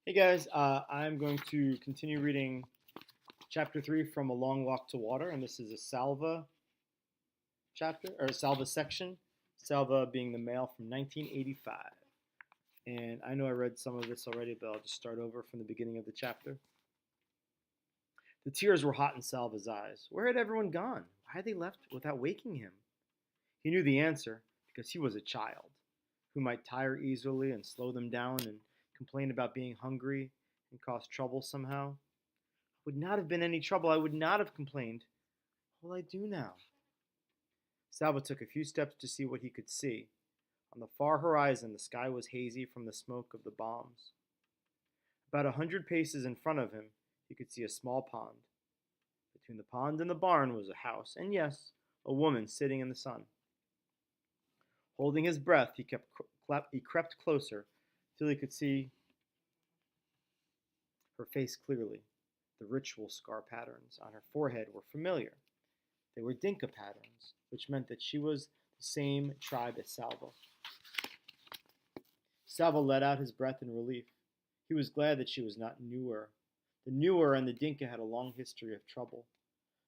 Hey guys, I'm going to continue reading chapter 3 from A Long Walk to Water, and this is a Salva chapter, or a Salva section. Salva being the male from 1985. And I know I read some of this already, but I'll just start over from the beginning of the chapter. The tears were hot in Salva's eyes. Where had everyone gone? Why had they left without waking him? He knew the answer because he was a child who might tire easily and slow them down and complain about being hungry and cause trouble somehow. Would not have been any trouble. I would not have complained. What will I do now? Salva took a few steps to see what he could see. On the far horizon, the sky was hazy from the smoke of the bombs. About 100 paces in front of him, he could see a small pond. Between the pond and the barn was a house, and yes, a woman sitting in the sun. Holding his breath, he crept closer till he could see her face clearly. The ritual scar patterns on her forehead were familiar. They were Dinka patterns, which meant that she was the same tribe as Salva. Salva let out his breath in relief. He was glad that she was not Nuer. The Nuer and the Dinka had a long history of trouble.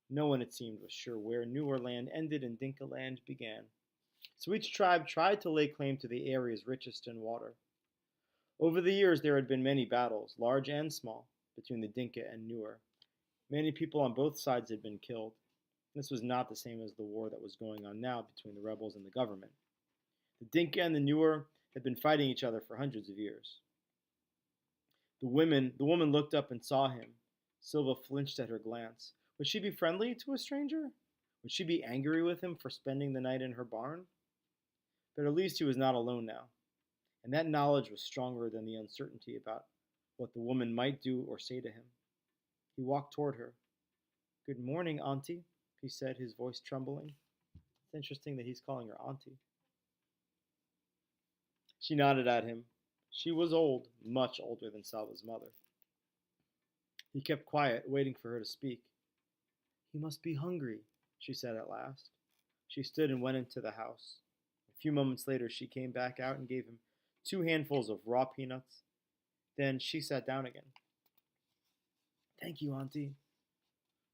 No one, it seemed, was sure where Nuer land ended and Dinka land began. So each tribe tried to lay claim to the areas richest in water. Over the years, there had been many battles, large and small, between the Dinka and Nuer. Many people on both sides had been killed. This was not the same as the war that was going on now between the rebels and the government. The Dinka and the Nuer had been fighting each other for hundreds of years. The woman looked up and saw him. Silva flinched at her glance. Would she be friendly to a stranger? Would she be angry with him for spending the night in her barn? But at least he was not alone now, and that knowledge was stronger than the uncertainty about what the woman might do or say to him. He walked toward her. "Good morning, Auntie," he said, his voice trembling. It's interesting that he's calling her Auntie. She nodded at him. She was old, much older than Salva's mother. He kept quiet, waiting for her to speak. "He must be hungry," she said at last. She stood and went into the house. A few moments later, she came back out and gave him 2 handfuls of raw peanuts. Then she sat down again. "Thank you, Auntie."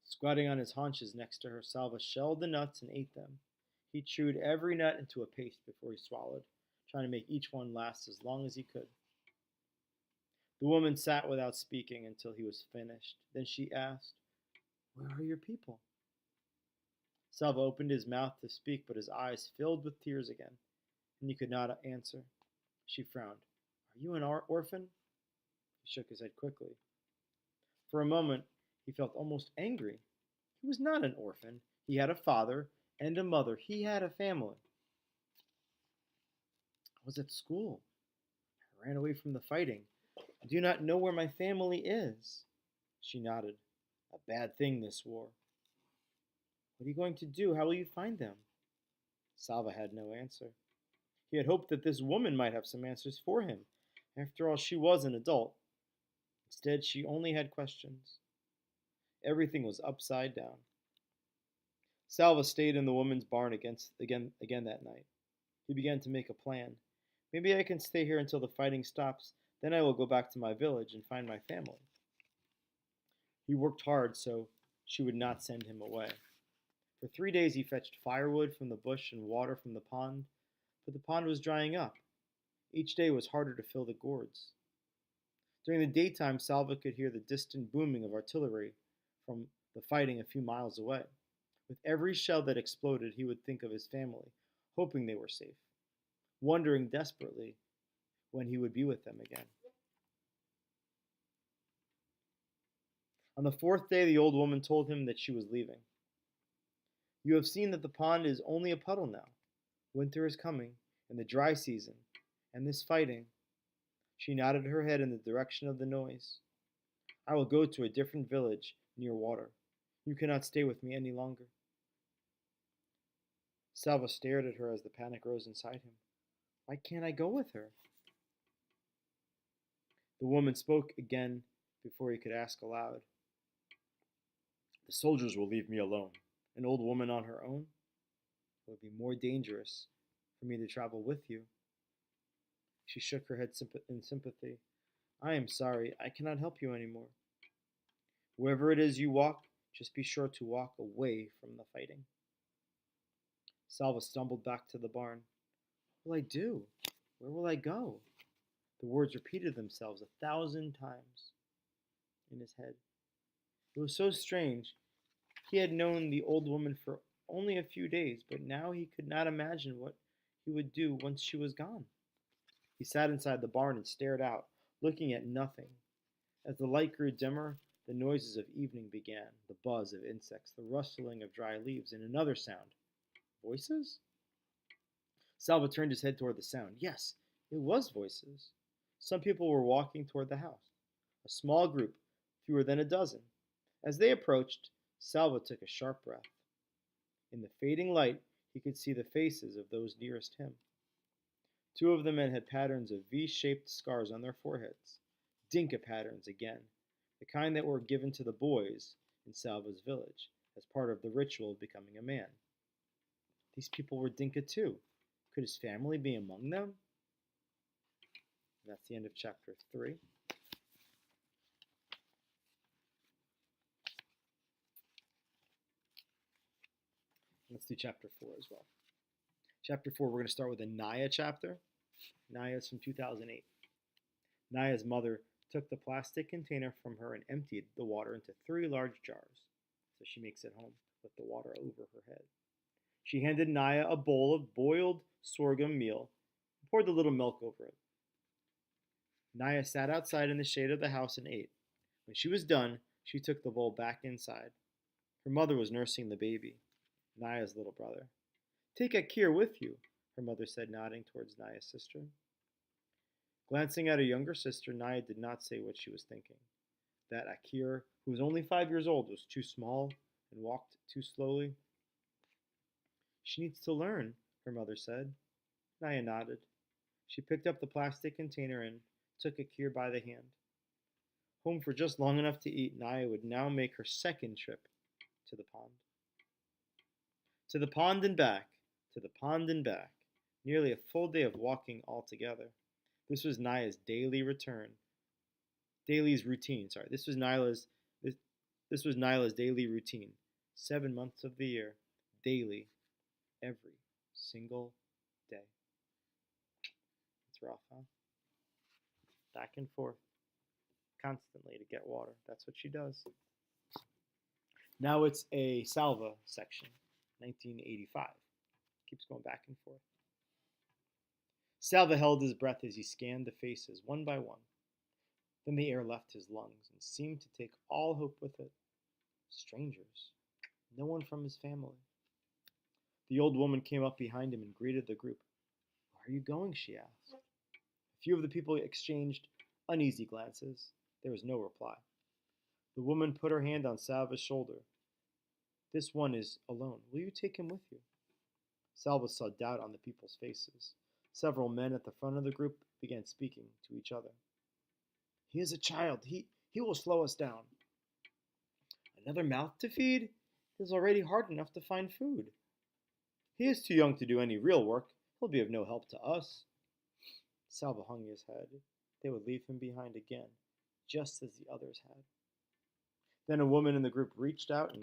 Squatting on his haunches next to her, Salva shelled the nuts and ate them. He chewed every nut into a paste before he swallowed, trying to make each one last as long as he could. The woman sat without speaking until he was finished. Then she asked, "Where are your people?" Salva opened his mouth to speak, but his eyes filled with tears again, and he could not answer. She frowned. "Are you an orphan?" He shook his head quickly. For a moment, he felt almost angry. He was not an orphan. He had a father and a mother. He had a family. "I was at school. I ran away from the fighting. I do not know where my family is." She nodded. "A bad thing, this war." "What are you going to do? How will you find them?" Salva had no answer. He had hoped that this woman might have some answers for him. After all, she was an adult. Instead, she only had questions. Everything was upside down. Salva stayed in the woman's barn again that night. He began to make a plan. Maybe I can stay here until the fighting stops. Then I will go back to my village and find my family. He worked hard so she would not send him away. For 3 days he fetched firewood from the bush and water from the pond, but the pond was drying up. Each day was harder to fill the gourds. During the daytime, Salva could hear the distant booming of artillery from the fighting a few miles away. With every shell that exploded, he would think of his family, hoping they were safe, wondering desperately when he would be with them again. On the fourth day, the old woman told him that she was leaving. "You have seen that the pond is only a puddle now. Winter is coming, and the dry season, and this fighting." She nodded her head in the direction of the noise. "I will go to a different village near water. You cannot stay with me any longer." Salva stared at her as the panic rose inside him. "Why can't I go with her?" The woman spoke again before he could ask aloud. "The soldiers will leave me alone. An old woman on her own? It would be more dangerous for me to travel with you." She shook her head in sympathy. I am sorry, I cannot help you anymore. Wherever it is you walk, just be sure to walk away from the fighting. Salva stumbled back to the barn. What will I do? Where will I go? The words repeated themselves 1,000 times in his head. It was so strange. He had known the old woman for only a few days, but now he could not imagine what he would do once she was gone. He sat inside the barn and stared out, looking at nothing. As the light grew dimmer, the noises of evening began, the buzz of insects, the rustling of dry leaves, and another sound. Voices? Salva turned his head toward the sound. Yes, it was voices. Some people were walking toward the house. A small group, fewer than a dozen. As they approached, Salva took a sharp breath. In the fading light, he could see the faces of those nearest him. Two of the men had patterns of V-shaped scars on their foreheads. Dinka patterns again, the kind that were given to the boys in Salva's village as part of the ritual of becoming a man. These people were Dinka too. Could his family be among them? That's the end of chapter 3. Let's do chapter 4 as well. Chapter 4, we're going to start with a Naya chapter. Naya is from 2008. Naya's mother took the plastic container from her and emptied the water into 3 large jars. So she makes it home with the water over her head. She handed Naya a bowl of boiled sorghum meal and poured a little milk over it. Naya sat outside in the shade of the house and ate. When she was done, she took the bowl back inside. Her mother was nursing the baby, Naya's little brother. Take Akir with you, her mother said, nodding towards Naya's sister. Glancing at her younger sister, Naya did not say what she was thinking. That Akir, who was only 5 years old, was too small and walked too slowly. She needs to learn, her mother said. Naya nodded. She picked up the plastic container and took Akir by the hand. Home for just long enough to eat, Naya would now make her second trip to the pond. To the pond and back, to the pond and back. Nearly a full day of walking altogether. This was Naya's daily return. Daily's routine, sorry. This was Nyla's daily routine. 7 months of the year, daily, every single day. It's rough, huh? Back and forth, constantly to get water. That's what she does. Now it's a Salva section, 1985. Keeps going back and forth. Salva held his breath as he scanned the faces one by one. Then the air left his lungs and seemed to take all hope with it. Strangers. No one from his family. The old woman came up behind him and greeted the group. Where are you going? She asked. A few of the people exchanged uneasy glances. There was no reply. The woman put her hand on Salva's shoulder. This one is alone. Will you take him with you? Salva saw doubt on the people's faces. Several men at the front of the group began speaking to each other. He is a child. He will slow us down. Another mouth to feed? It is already hard enough to find food. He is too young to do any real work. He'll be of no help to us. Salva hung his head. They would leave him behind again, just as the others had. Then a woman in the group reached out and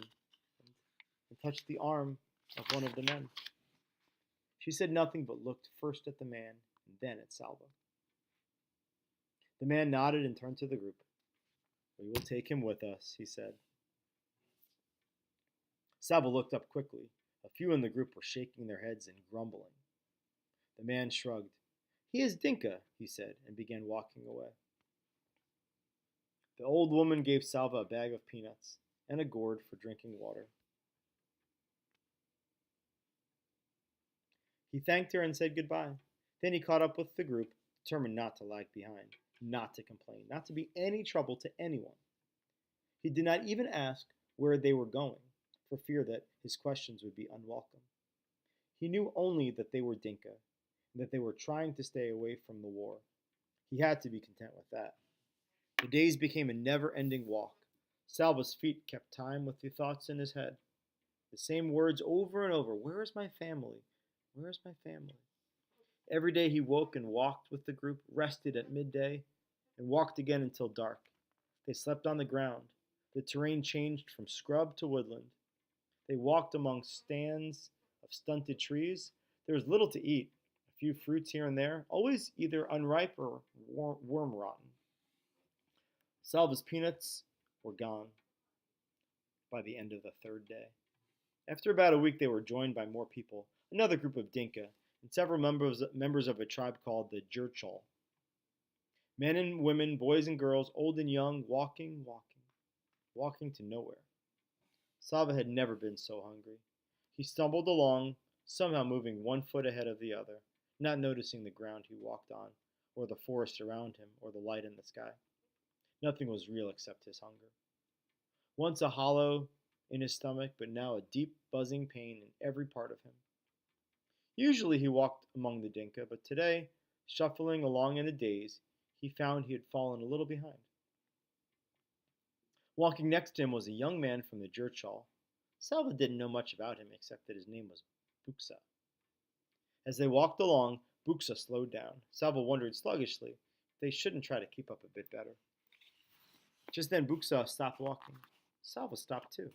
touched the arm of one of the men. She said nothing but looked first at the man and then at Salva. The man nodded and turned to the group. We will take him with us, he said. Salva looked up quickly. A few in the group were shaking their heads and grumbling. The man shrugged. He is Dinka, he said, and began walking away. The old woman gave Salva a bag of peanuts and a gourd for drinking water. He thanked her and said goodbye. Then he caught up with the group, determined not to lag behind, not to complain, not to be any trouble to anyone. He did not even ask where they were going, for fear that his questions would be unwelcome. He knew only that they were Dinka, and that they were trying to stay away from the war. He had to be content with that. The days became a never-ending walk. Salva's feet kept time with the thoughts in his head. The same words over and over. Where is my family? Where is my family? Every day he woke and walked with the group, rested at midday, and walked again until dark. They slept on the ground. The terrain changed from scrub to woodland. They walked among stands of stunted trees. There was little to eat, a few fruits here and there, always either unripe or worm rotten. Salva's peanuts were gone by the end of the third day. After about a week, they were joined by more people, another group of Dinka, and several members of a tribe called the Jurchal. Men and women, boys and girls, old and young, walking to nowhere. Salva had never been so hungry. He stumbled along, somehow moving 1 foot ahead of the other, not noticing the ground he walked on, or the forest around him, or the light in the sky. Nothing was real except his hunger. Once a hollow in his stomach, but now a deep buzzing pain in every part of him. Usually he walked among the Dinka, but today, shuffling along in a daze, he found he had fallen a little behind. Walking next to him was a young man from the Jurchal. Salva didn't know much about him except that his name was Buksa. As they walked along, Buksa slowed down. Salva wondered sluggishly if they shouldn't try to keep up a bit better. Just then Buksa stopped walking. Salva stopped too.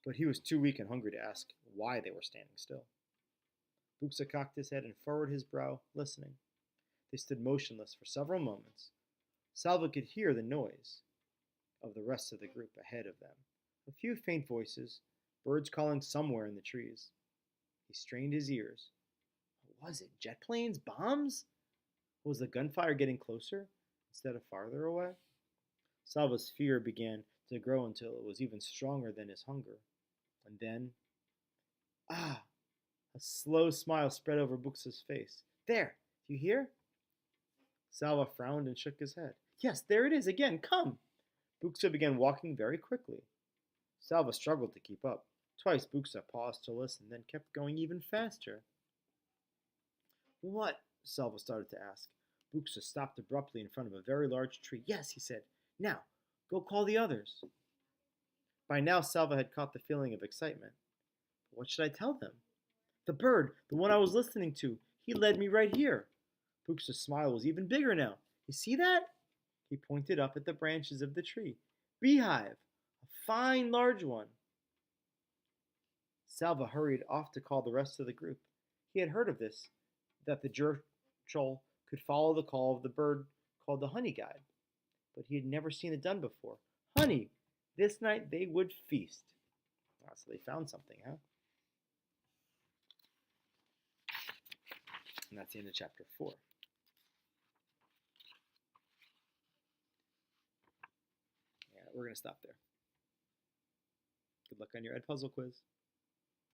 But he was too weak and hungry to ask why they were standing still. Buksa cocked his head and furrowed his brow, listening. They stood motionless for several moments. Salva could hear the noise of the rest of the group ahead of them. A few faint voices, birds calling somewhere in the trees. He strained his ears. What was it? Jet planes? Bombs? Was the gunfire getting closer instead of farther away? Salva's fear began to grow until it was even stronger than his hunger. And then, a slow smile spread over Buksa's face. There, do you hear? Salva frowned and shook his head. Yes, there it is again, come! Buksa began walking very quickly. Salva struggled to keep up. Twice Buksa paused to listen, then kept going even faster. What? Salva started to ask. Buksa stopped abruptly in front of a very large tree. Yes, he said. Now, go call the others. By now, Salva had caught the feeling of excitement. But what should I tell them? The bird, the one I was listening to, he led me right here. Buksa's smile was even bigger now. You see that? He pointed up at the branches of the tree. Beehive, a fine large one. Salva hurried off to call the rest of the group. He had heard of this, that the Jurchal could follow the call of the bird called the honey guide, but he had never seen it done before. Honey! This night they would feast. So they found something, huh? And that's the end of chapter 4. Yeah, we're going to stop there. Good luck on your Edpuzzle quiz.